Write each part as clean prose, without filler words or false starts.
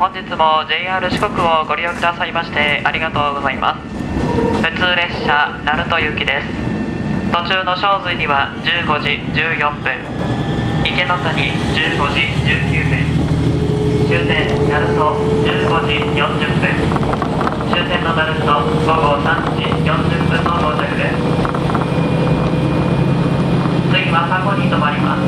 本日も JR 四国をご利用くださいましてありがとうございます。普通列車鳴門行きです。途中の正髄には15時14分、池の谷15時19分、終点鳴門15時40分、終点の鳴門午後3時40分の到着です。次は佐古に停まります。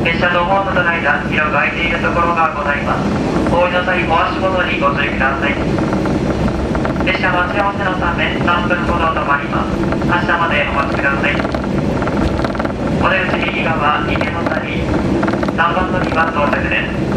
列車とホームとの間、広く空いているところがございます。お降りの際、お足元にご注意ください。列車待ち合わせのため3分ほど止まります。明日までお待ちください。お出口右側、池の谷3番乗りは到着です。